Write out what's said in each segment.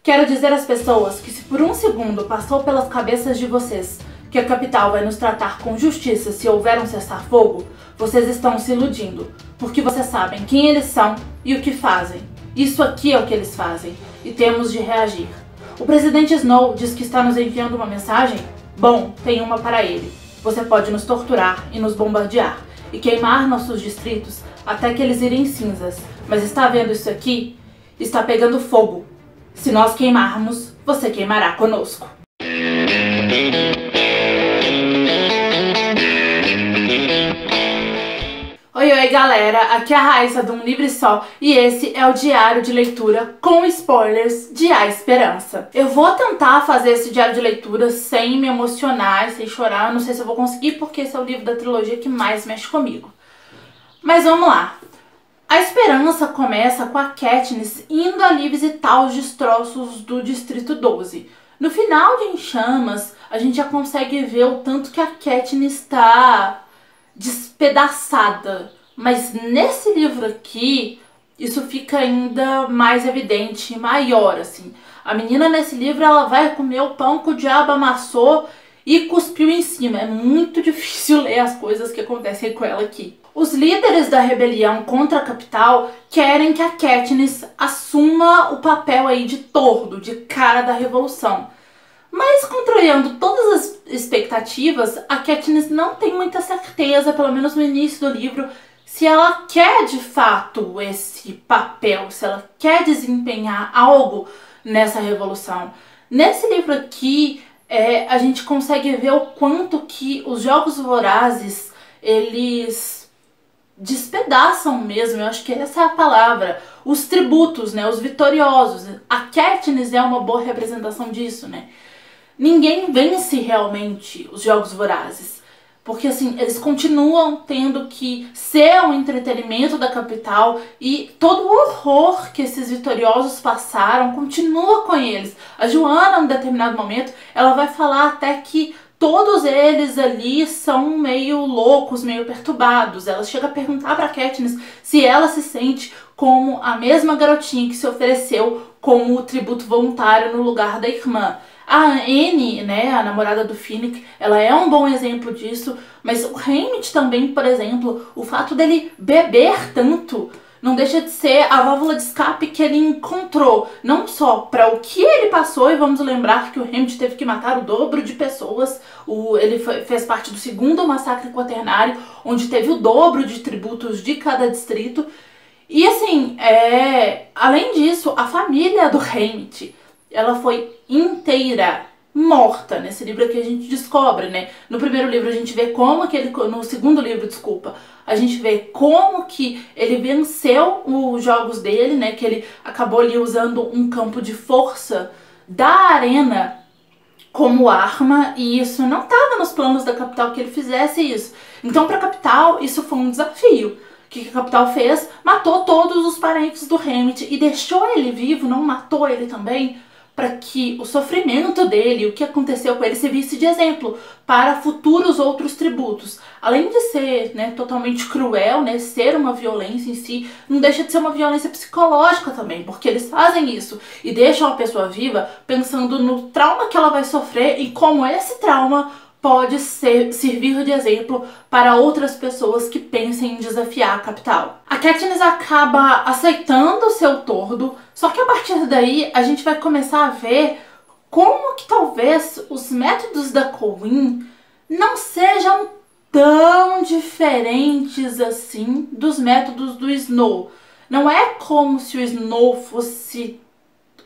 Quero dizer às pessoas que se por um segundo passou pelas cabeças de vocês que a capital vai nos tratar com justiça se houver um cessar-fogo, vocês estão se iludindo, porque vocês sabem quem eles são e o que fazem. Isso aqui é o que eles fazem, e temos de reagir. O presidente Snow diz que está nos enviando uma mensagem? Bom, tem uma para ele. Você pode nos torturar e nos bombardear, e queimar nossos distritos até que eles irem cinzas. Mas está vendo isso aqui? Está pegando fogo. Se nós queimarmos, você queimará conosco. Oi galera, aqui é a Raíssa do Um Livre Só e esse é o diário de leitura com spoilers de A Esperança. Eu vou tentar fazer esse diário de leitura sem me emocionar e sem chorar, não sei se eu vou conseguir porque esse é o livro da trilogia que mais mexe comigo. Mas vamos lá. A Esperança começa com a Katniss indo ali visitar os destroços do Distrito 12. No final de Em Chamas, a gente já consegue ver o tanto que a Katniss está despedaçada. Mas nesse livro aqui, isso fica ainda mais evidente e maior, assim. A menina nesse livro, ela vai comer o pão que o diabo amassou e cuspiu em cima. É muito difícil ler as coisas que acontecem com ela aqui. Os líderes da rebelião contra a capital querem que a Katniss assuma o papel aí de tordo, de cara da revolução. Mas, contrariando todas as expectativas, a Katniss não tem muita certeza, pelo menos no início do livro, se ela quer de fato esse papel, se ela quer desempenhar algo nessa revolução. Nesse livro aqui, a gente consegue ver o quanto que os Jogos Vorazes, eles despedaçam mesmo, eu acho que essa é a palavra, os tributos, né, os vitoriosos. A Katniss é uma boa representação disso, né? Ninguém vence realmente os Jogos Vorazes, porque assim, eles continuam tendo que ser um entretenimento da capital e todo o horror que esses vitoriosos passaram continua com eles. A Joanna, em um determinado momento, ela vai falar até que todos eles ali são meio loucos, meio perturbados. Ela chega a perguntar pra Katniss se ela se sente como a mesma garotinha que se ofereceu como tributo voluntário no lugar da irmã. A Anne, né, a namorada do Finnick, ela é um bom exemplo disso, mas o Haymitch também, por exemplo, o fato dele beber tanto não deixa de ser a válvula de escape que ele encontrou, não só para o que ele passou, e vamos lembrar que o Haymitch teve que matar o dobro de pessoas, ele fez parte do segundo massacre quaternário, onde teve o dobro de tributos de cada distrito, e assim, além disso, a família do Haymitch, ela foi inteira morta. Nesse livro aqui a gente descobre, né? No primeiro livro a gente vê como que ele... No segundo livro, desculpa, a gente vê como que ele venceu os jogos dele, né? Que ele acabou ali usando um campo de força da arena como arma, e isso não estava nos planos da capital que ele fizesse isso. Então, para a capital, isso foi um desafio. O que a capital fez? Matou todos os parentes do Haymitch e deixou ele vivo, não matou ele também, para que o sofrimento dele, o que aconteceu com ele, servisse de exemplo para futuros outros tributos. Além de ser, né, totalmente cruel, né, ser uma violência em si, não deixa de ser uma violência psicológica também, porque eles fazem isso e deixam a pessoa viva pensando no trauma que ela vai sofrer e como esse trauma pode servir de exemplo para outras pessoas que pensem em desafiar a capital. A Katniss acaba aceitando o seu tordo, só que a partir daí a gente vai começar a ver como que talvez os métodos da Colleen não sejam tão diferentes assim dos métodos do Snow. Não é como se o Snow fosse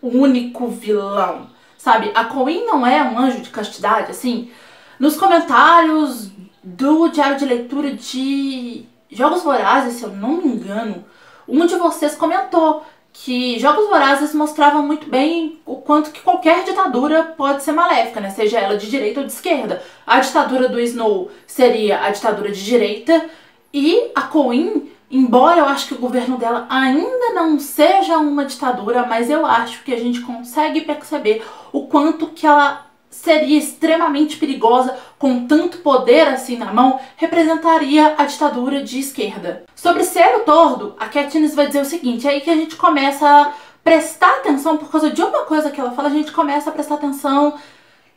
o único vilão, sabe? A Colleen não é um anjo de castidade, assim. Nos comentários do diário de leitura de Jogos Vorazes, se eu não me engano, um de vocês comentou que Jogos Vorazes mostrava muito bem o quanto que qualquer ditadura pode ser maléfica, né? Seja ela de direita ou de esquerda. A ditadura do Snow seria a ditadura de direita e a Colleen, embora eu acho que o governo dela ainda não seja uma ditadura, mas eu acho que a gente consegue perceber o quanto que ela seria extremamente perigosa, com tanto poder assim na mão, representaria a ditadura de esquerda. Sobre ser o tordo, a Katniss vai dizer o seguinte, é aí que a gente começa a prestar atenção por causa de uma coisa que ela fala, a gente começa a prestar atenção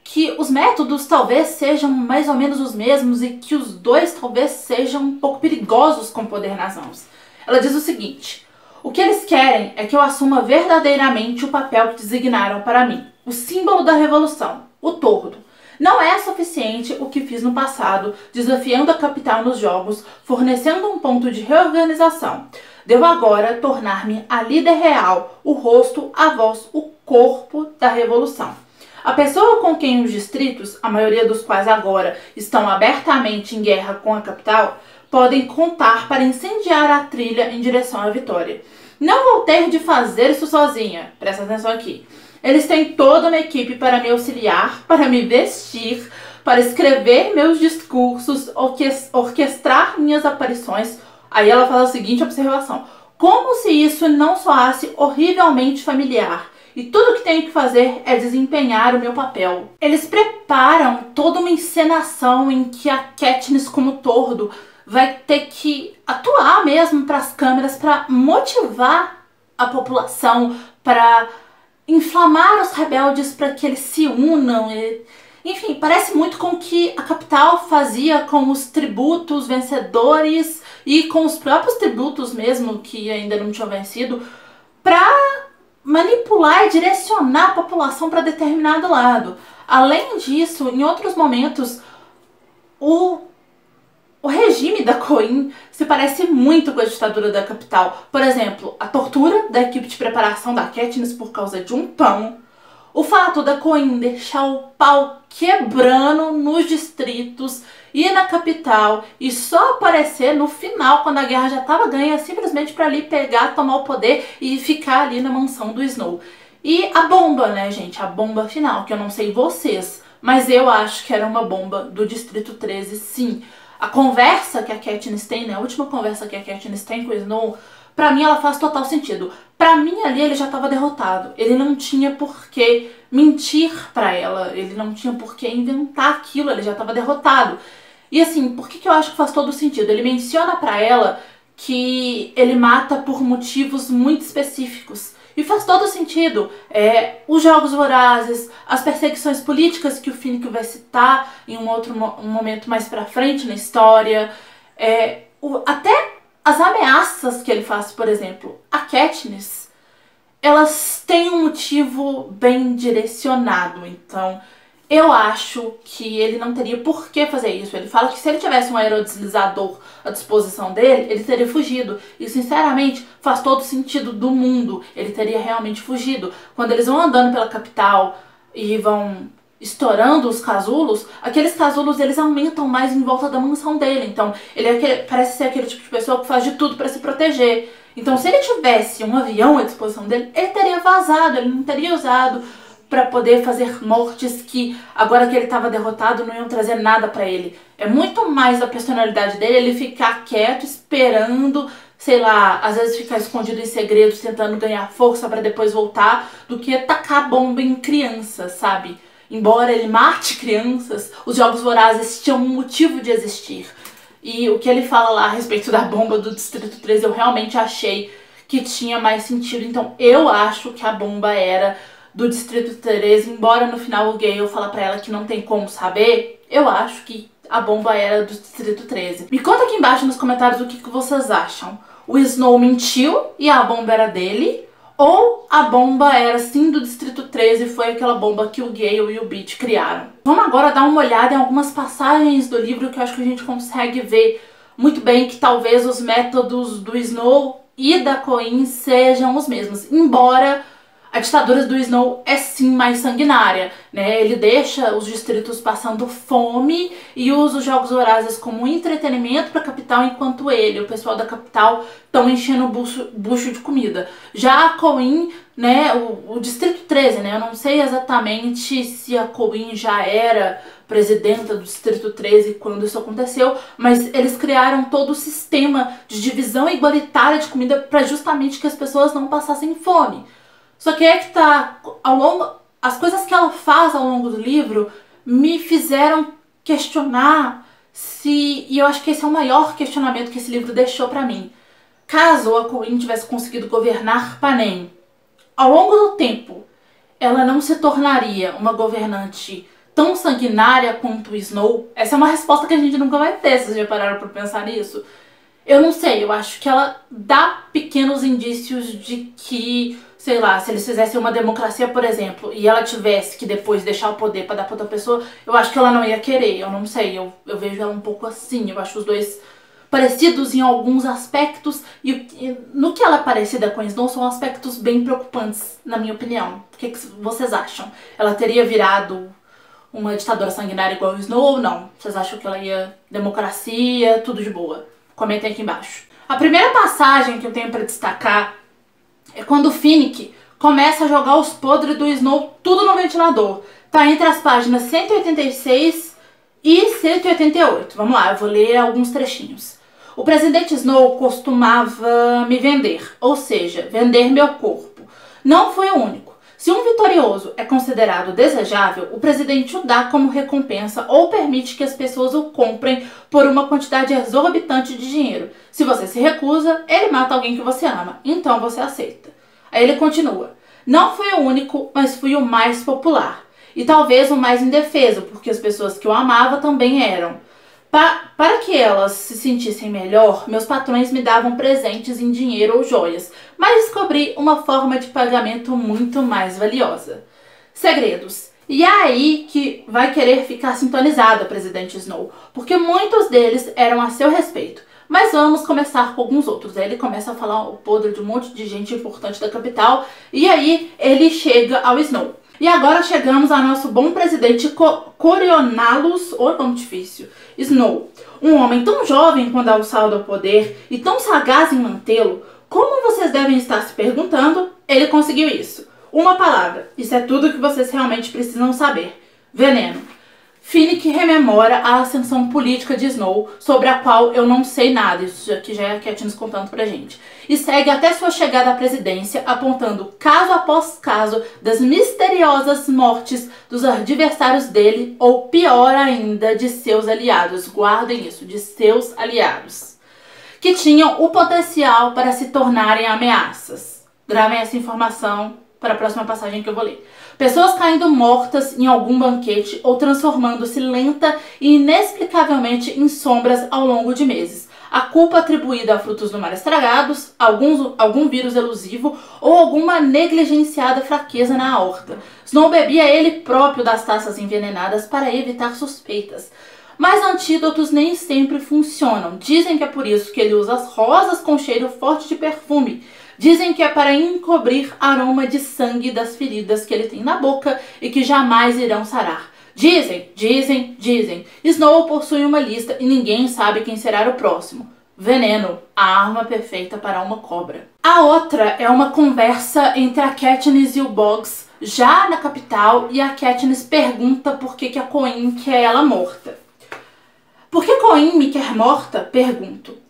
que os métodos talvez sejam mais ou menos os mesmos e que os dois talvez sejam um pouco perigosos com o poder nas mãos. Ela diz o seguinte: o que eles querem é que eu assuma verdadeiramente o papel que designaram para mim, o símbolo da revolução, o tordo. Não é suficiente o que fiz no passado, desafiando a capital nos jogos, fornecendo um ponto de reorganização. Devo agora tornar-me a líder real, o rosto, a voz, o corpo da revolução. A pessoa com quem os distritos, a maioria dos quais agora estão abertamente em guerra com a capital, podem contar para incendiar a trilha em direção à vitória. Não vou ter de fazer isso sozinha, presta atenção aqui. Eles têm toda uma equipe para me auxiliar, para me vestir, para escrever meus discursos, orquestrar minhas aparições. Aí ela fala a seguinte observação: como se isso não soasse horrivelmente familiar. E tudo o que tenho que fazer é desempenhar o meu papel. Eles preparam toda uma encenação em que a Katniss, como tordo, vai ter que atuar mesmo para as câmeras para motivar a população, para inflamar os rebeldes para que eles se unam. Enfim, parece muito com o que a capital fazia com os tributos vencedores e com os próprios tributos mesmo, que ainda não tinham vencido, para manipular e direcionar a população para determinado lado. Além disso, em outros momentos, o regime da Coin se parece muito com a ditadura da capital. Por exemplo, a tortura da equipe de preparação da Katniss por causa de um pão. O fato da Coin deixar o pau quebrando nos distritos e na capital e só aparecer no final, quando a guerra já estava ganha, simplesmente para ali pegar, tomar o poder e ficar ali na mansão do Snow. E a bomba, né, gente? A bomba final, que eu não sei vocês, mas eu acho que era uma bomba do Distrito 13, sim. A conversa que a Katniss tem, né, a última conversa que a Katniss tem com o Snow, pra mim ela faz total sentido. Pra mim ali ele já estava derrotado. Ele não tinha por que mentir pra ela, ele não tinha por que inventar aquilo, ele já estava derrotado. E assim, por que eu acho que faz todo sentido? Ele menciona pra ela que ele mata por motivos muito específicos. E faz todo sentido. Os Jogos Vorazes, as perseguições políticas que o Finnick vai citar em um momento mais pra frente na história, até as ameaças que ele faz, por exemplo, a Katniss, elas têm um motivo bem direcionado. Então, eu acho que ele não teria por que fazer isso. Ele fala que se ele tivesse um aerodeslizador à disposição dele, ele teria fugido. E, sinceramente, faz todo sentido do mundo. Ele teria realmente fugido. Quando eles vão andando pela capital e vão estourando os casulos, aqueles casulos eles aumentam mais em volta da mansão dele. Então, ele parece ser aquele tipo de pessoa que faz de tudo para se proteger. Então, se ele tivesse um avião à disposição dele, ele teria vazado, ele não teria usado para poder fazer mortes que, agora que ele estava derrotado, não iam trazer nada para ele. É muito mais a personalidade dele, ele ficar quieto, esperando, sei lá, às vezes ficar escondido em segredos, tentando ganhar força para depois voltar, do que tacar bomba em crianças, sabe? Embora ele mate crianças, os Jogos Vorazes tinham um motivo de existir. E o que ele fala lá a respeito da bomba do Distrito 13, eu realmente achei que tinha mais sentido. Então eu acho que a bomba era do Distrito 13, embora no final o Gale fala pra ela que não tem como saber, eu acho que a bomba era do Distrito 13. Me conta aqui embaixo nos comentários o que vocês acham. O Snow mentiu e a bomba era dele? Ou a bomba era sim do Distrito 13 e foi aquela bomba que o Gale e o Beat criaram? Vamos agora dar uma olhada em algumas passagens do livro que eu acho que a gente consegue ver muito bem que talvez os métodos do Snow e da Coin sejam os mesmos, embora a ditadura do Snow é sim mais sanguinária, né? Ele deixa os distritos passando fome e usa os Jogos Vorazes como um entretenimento para a capital, enquanto ele, o pessoal da capital, estão enchendo o bucho de comida. Já a Coin, né, o Distrito 13, né? Eu não sei exatamente se a Coin já era presidenta do Distrito 13 quando isso aconteceu, mas eles criaram todo o sistema de divisão igualitária de comida para justamente que as pessoas não passassem fome. Só que é que tá, as coisas que ela faz ao longo do livro me fizeram questionar e eu acho que esse é o maior questionamento que esse livro deixou pra mim. Caso a Coin tivesse conseguido governar Panem, ao longo do tempo, ela não se tornaria uma governante tão sanguinária quanto o Snow? Essa é uma resposta que a gente nunca vai ter, vocês já pararam pra pensar nisso? Eu não sei, eu acho que ela dá pequenos indícios de que, sei lá, se eles fizessem uma democracia, por exemplo, e ela tivesse que depois deixar o poder pra dar pra outra pessoa, eu acho que ela não ia querer, eu não sei, eu vejo ela um pouco assim, eu acho os dois parecidos em alguns aspectos, e no que ela é parecida com a Snow são aspectos bem preocupantes, na minha opinião. O que vocês acham? Ela teria virado uma ditadora sanguinária igual o Snow ou não? Vocês acham que ela ia democracia, tudo de boa? Comentem aqui embaixo. A primeira passagem que eu tenho pra destacar é quando o Finnick começa a jogar os podres do Snow tudo no ventilador. Tá entre as páginas 186 e 188. Vamos lá, eu vou ler alguns trechinhos. O presidente Snow costumava me vender, ou seja, vender meu corpo. Não fui o único. Se um vitorioso é considerado desejável, o presidente o dá como recompensa ou permite que as pessoas o comprem por uma quantidade exorbitante de dinheiro. Se você se recusa, ele mata alguém que você ama, então você aceita. Aí ele continua. Não fui o único, mas fui o mais popular. E talvez o mais indefeso, porque as pessoas que o amavam também eram. Para que elas se sentissem melhor, meus patrões me davam presentes em dinheiro ou joias, mas descobri uma forma de pagamento muito mais valiosa. Segredos. E é aí que vai querer ficar sintonizado, presidente Snow, porque muitos deles eram a seu respeito. Mas vamos começar com alguns outros. Aí ele começa a falar o podre de um monte de gente importante da capital, e aí ele chega ao Snow. E agora chegamos ao nosso bom presidente Coriolanus, ou nome difícil, Snow. Um homem tão jovem quando alçado ao poder e tão sagaz em mantê-lo, como vocês devem estar se perguntando, ele conseguiu isso. Uma palavra, isso é tudo que vocês realmente precisam saber. Veneno. Finnick rememora a ascensão política de Snow, sobre a qual eu não sei nada, isso aqui já é a Katniss contando pra gente, e segue até sua chegada à presidência, apontando caso após caso das misteriosas mortes dos adversários dele, ou pior ainda, de seus aliados, guardem isso, de seus aliados, que tinham o potencial para se tornarem ameaças. Gravem essa informação para a próxima passagem que eu vou ler. Pessoas caindo mortas em algum banquete ou transformando-se lenta e inexplicavelmente em sombras ao longo de meses. A culpa atribuída a frutos do mar estragados, algum vírus elusivo ou alguma negligenciada fraqueza na aorta. Snow bebia ele próprio das taças envenenadas para evitar suspeitas. Mas antídotos nem sempre funcionam. Dizem que é por isso que ele usa as rosas com cheiro forte de perfume. Dizem que é para encobrir aroma de sangue das feridas que ele tem na boca e que jamais irão sarar. Dizem. Snow possui uma lista e ninguém sabe quem será o próximo. Veneno, a arma perfeita para uma cobra. A outra é uma conversa entre a Katniss e o Boggs, já na capital, e a Katniss pergunta por que a Coin quer ela morta. Por que Coin me quer morta? Pergunto.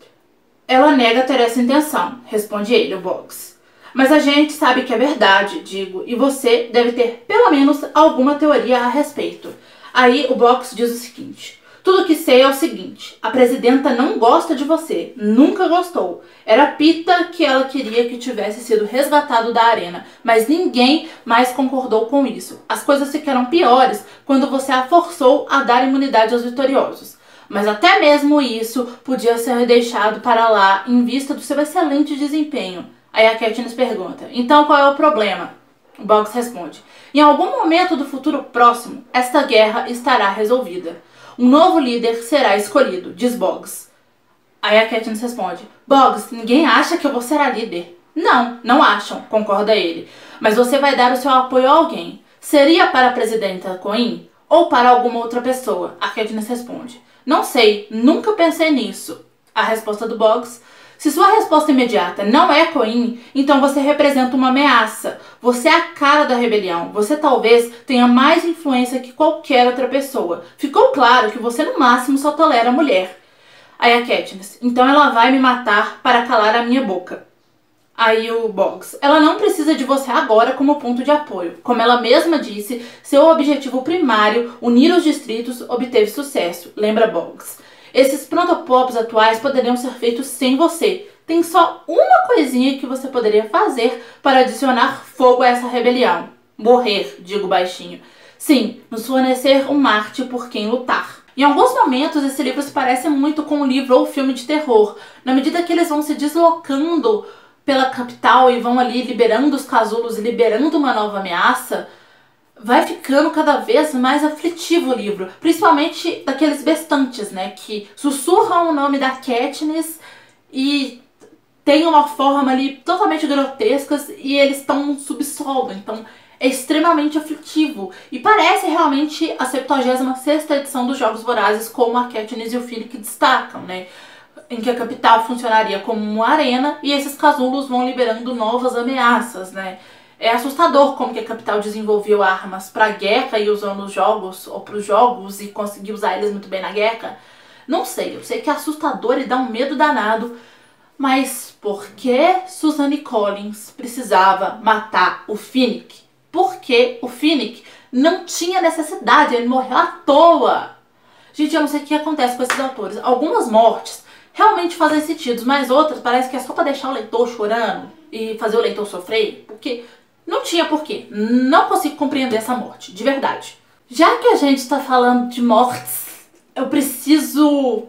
Ela nega ter essa intenção, responde ele, o Boggs. Mas a gente sabe que é verdade, digo, e você deve ter pelo menos alguma teoria a respeito. Aí o Boggs diz o seguinte: tudo que sei é o seguinte, a presidenta não gosta de você, nunca gostou. Era Peeta que ela queria que tivesse sido resgatado da arena, mas ninguém mais concordou com isso. As coisas ficaram piores quando você a forçou a dar imunidade aos vitoriosos. Mas até mesmo isso podia ser deixado para lá em vista do seu excelente desempenho. Aí a Katniss pergunta, então qual é o problema? O Boggs responde, em algum momento do futuro próximo, esta guerra estará resolvida. Um novo líder será escolhido, diz Boggs. Aí a Katniss responde, Boggs, ninguém acha que eu vou ser a líder. Não acham, concorda ele. Mas você vai dar o seu apoio a alguém. Seria para a presidenta Coin ou para alguma outra pessoa? A Katniss responde. Não sei, nunca pensei nisso. A resposta do Boggs. Se sua resposta imediata não é Coin, então você representa uma ameaça. Você é a cara da rebelião. Você talvez tenha mais influência que qualquer outra pessoa. Ficou claro que você no máximo só tolera a mulher. Aí a Katniss. Então ela vai me matar para calar a minha boca. Aí o Boggs, ela não precisa de você agora como ponto de apoio. Como ela mesma disse, seu objetivo primário, unir os distritos, obteve sucesso. Lembra Boggs? Esses protopops atuais poderiam ser feitos sem você. tem só uma coisinha que você poderia fazer para adicionar fogo a essa rebelião. Morrer, digo baixinho. Sim, nos fornecer um Marte por quem lutar. Em alguns momentos, esse livro se parece muito com um livro ou filme de terror. Na medida que eles vão se deslocando pela capital e vão ali liberando os casulos e liberando uma nova ameaça, vai ficando cada vez mais aflitivo o livro. Principalmente daqueles bestantes, né, que sussurram o nome da Katniss e tem uma forma ali totalmente grotescas e eles estão no subsolo, então é extremamente aflitivo. E parece realmente a 76ª edição dos Jogos Vorazes, como a Katniss e o Finnick destacam, né? Em que a capital funcionaria como uma arena e esses casulos vão liberando novas ameaças, né? É assustador como que a capital desenvolveu armas para a guerra e usou nos jogos, ou para os jogos, e conseguiu usar eles muito bem na guerra. Não sei, eu sei que é assustador e dá um medo danado, mas por que Suzanne Collins precisava matar o Finnick? Porque o Finnick não tinha necessidade, ele morreu à toa. Gente, eu não sei o que acontece com esses autores. Algumas mortes realmente fazem sentido, mas outras parece que é só pra deixar o leitor chorando e fazer o leitor sofrer, porque não tinha porquê. Não consigo compreender essa morte, de verdade. Já que a gente tá falando de mortes, eu preciso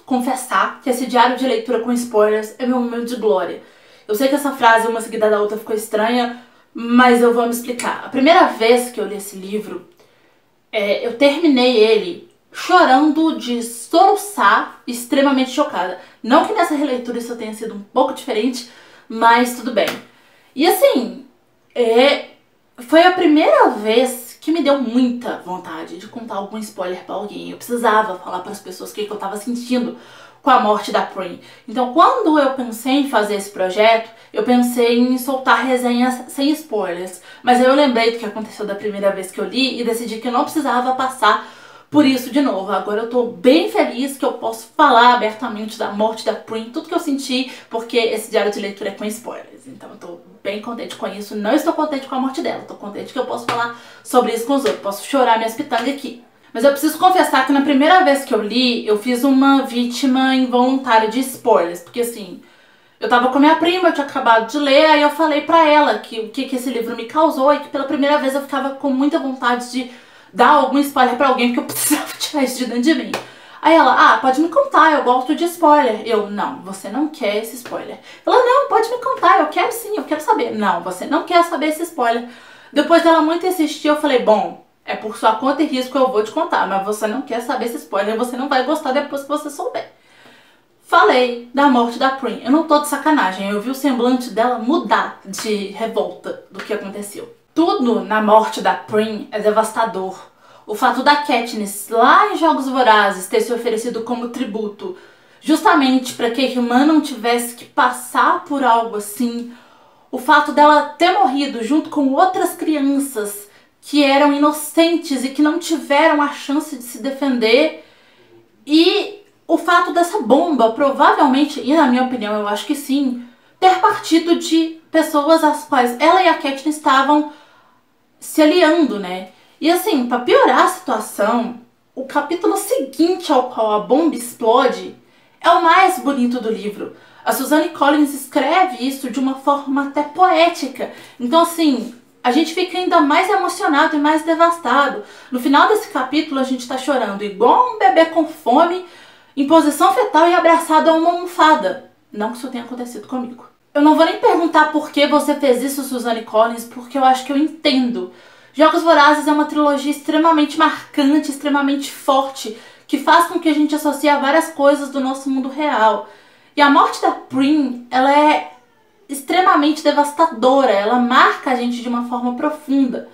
confessar que esse diário de leitura com spoilers é meu momento de glória. Eu sei que essa frase, uma seguida da outra, ficou estranha, mas eu vou me explicar. A primeira vez que eu li esse livro, eu terminei ele chorando de soluçar, extremamente chocada. Não que nessa releitura isso tenha sido um pouco diferente, mas tudo bem. E assim, foi a primeira vez que me deu muita vontade de contar algum spoiler pra alguém. Eu precisava falar para as pessoas o que eu tava sentindo com a morte da Prim. Então, quando eu pensei em fazer esse projeto, eu pensei em soltar resenhas sem spoilers. Mas aí eu lembrei do que aconteceu da primeira vez que eu li e decidi que eu não precisava passar por isso de novo. Agora eu tô bem feliz que eu posso falar abertamente da morte da Prim, tudo que eu senti, porque esse diário de leitura é com spoilers. Então eu tô bem contente com isso. Não estou contente com a morte dela, tô contente que eu posso falar sobre isso com os outros. Posso chorar minhas pitangas aqui. Mas eu preciso confessar que na primeira vez que eu li, eu fiz uma vítima involuntária de spoilers. Porque assim, eu tava com a minha prima, eu tinha acabado de ler, aí eu falei pra ela que o que esse livro me causou e que pela primeira vez eu ficava com muita vontade de dar algum spoiler pra alguém, porque eu precisava tirar isso de dentro de mim. Aí ela, pode me contar, eu gosto de spoiler. Eu, não, você não quer esse spoiler. Ela, não, pode me contar, eu quero sim, eu quero saber. Não, você não quer saber esse spoiler. Depois dela muito insistir, eu falei, bom, é por sua conta e risco eu vou te contar, mas você não quer saber esse spoiler, você não vai gostar depois que você souber. Falei da morte da Prim. Eu não tô de sacanagem, eu vi o semblante dela mudar de revolta do que aconteceu. Tudo na morte da Prim é devastador. O fato da Katniss, lá em Jogos Vorazes, ter se oferecido como tributo, justamente para que a irmã não tivesse que passar por algo assim. O fato dela ter morrido junto com outras crianças que eram inocentes e que não tiveram a chance de se defender. E o fato dessa bomba, provavelmente, e na minha opinião eu acho que sim, ter partido de pessoas às quais ela e a Katniss estavam se aliando, né? E assim, pra piorar a situação, o capítulo seguinte ao qual a bomba explode é o mais bonito do livro. A Suzanne Collins escreve isso de uma forma até poética. Então assim, a gente fica ainda mais emocionado e mais devastado. No final desse capítulo a gente tá chorando igual um bebê com fome, em posição fetal e abraçado a uma almofada. Não que isso tenha acontecido comigo. Eu não vou nem perguntar por que você fez isso, Suzanne Collins, porque eu acho que eu entendo. Jogos Vorazes é uma trilogia extremamente marcante, extremamente forte, que faz com que a gente associe a várias coisas do nosso mundo real. E a morte da Prim, ela é extremamente devastadora, ela marca a gente de uma forma profunda.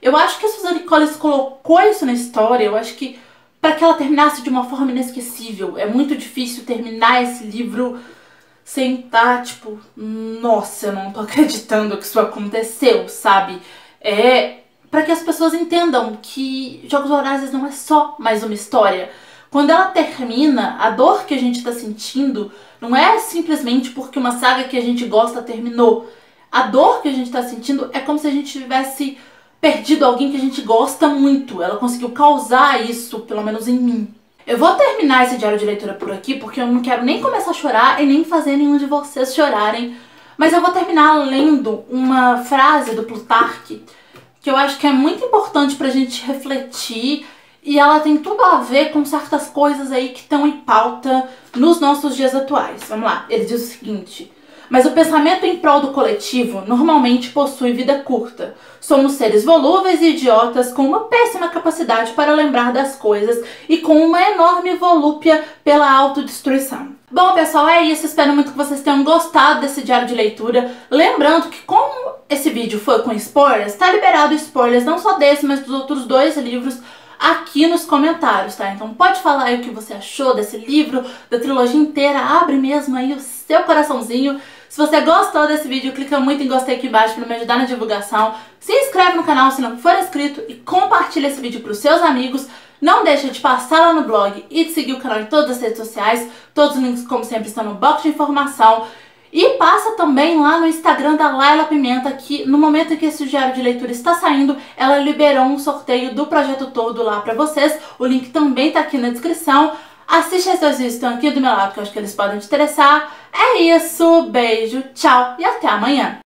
Eu acho que a Suzanne Collins colocou isso na história, eu acho que para que ela terminasse de uma forma inesquecível. É muito difícil terminar esse livro sem estar, tipo, nossa, eu não tô acreditando que isso aconteceu, sabe? Para que as pessoas entendam que Jogos Vorazes não é só mais uma história. Quando ela termina, a dor que a gente tá sentindo não é simplesmente porque uma saga que a gente gosta terminou. A dor que a gente tá sentindo é como se a gente tivesse perdido alguém que a gente gosta muito. Ela conseguiu causar isso, pelo menos em mim. Eu vou terminar esse diário de leitura por aqui, porque eu não quero nem começar a chorar e nem fazer nenhum de vocês chorarem. Mas eu vou terminar lendo uma frase do Plutarque, que eu acho que é muito importante pra gente refletir, e ela tem tudo a ver com certas coisas aí que estão em pauta nos nossos dias atuais. Vamos lá, ele diz o seguinte: mas o pensamento em prol do coletivo normalmente possui vida curta. Somos seres volúveis e idiotas com uma péssima capacidade para lembrar das coisas e com uma enorme volúpia pela autodestruição. Bom, pessoal, é isso. Espero muito que vocês tenham gostado desse diário de leitura. Lembrando que, como esse vídeo foi com spoilers, tá liberado spoilers não só desse, mas dos outros 2 livros aqui nos comentários, tá? Então pode falar aí o que você achou desse livro, da trilogia inteira. Abre mesmo aí o seu coraçãozinho. Se você gostou desse vídeo, clica muito em gostei aqui embaixo para me ajudar na divulgação. Se inscreve no canal se não for inscrito e compartilha esse vídeo para os seus amigos. Não deixa de passar lá no blog e de seguir o canal em todas as redes sociais. Todos os links, como sempre, estão no box de informação. E passa também lá no Instagram da Laila Pimenta, que no momento em que esse diário de leitura está saindo, ela liberou um sorteio do projeto todo lá para vocês. O link também tá aqui na descrição. Assiste esses 2 vídeos que estão aqui do meu lado, que eu acho que eles podem te interessar. É isso, beijo, tchau e até amanhã!